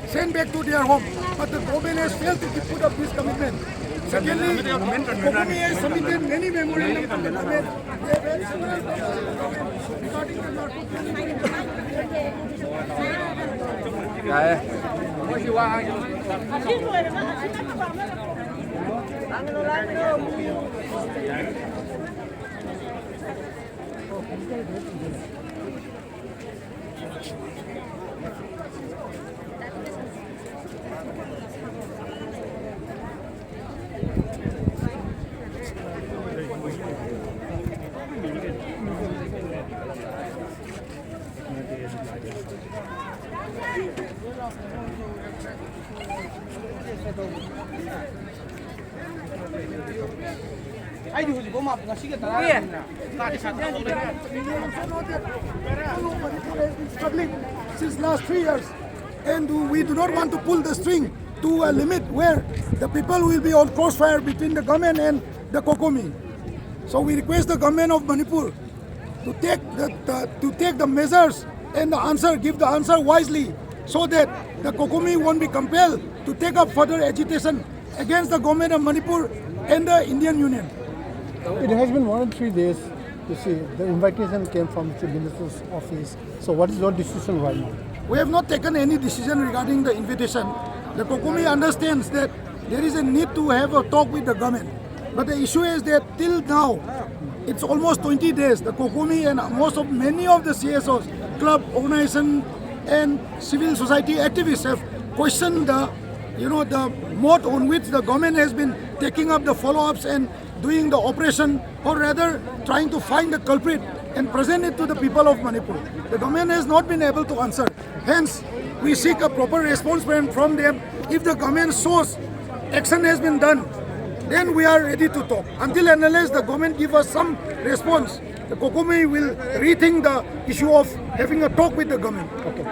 sent back to their home. But the government has failed to put up this commitment. Secondly, Kokumi has submitted many memorandums to the government. They have had several regarding the struggling since last 3 years, and we do not want to pull the string to a limit where the people will be on crossfire between the government and the Kokumi. So we request the government of Manipur to take the measures and give the answer wisely, so that the Kokumi won't be compelled to take up further agitation against the government of Manipur and the Indian Union. It has been 103 days. You see, the invitation came from the minister's office. So what is your decision right now? We have not taken any decision regarding the invitation. The Kokumi understands that there is a need to have a talk with the government. But the issue is that till now, it's almost 20 days. The Kokumi and many of the CSOs, club, organization, and civil society activists have questioned the mode on which the government has been taking up the follow-ups and doing the operation, or rather trying to find the culprit and present it to the people of Manipur. The government has not been able to answer. Hence, we seek a proper response from them. If the government shows action has been done, then we are ready to talk. Until and unless the government give us some response, the Kokumi will rethink the issue of having a talk with the government. Okay.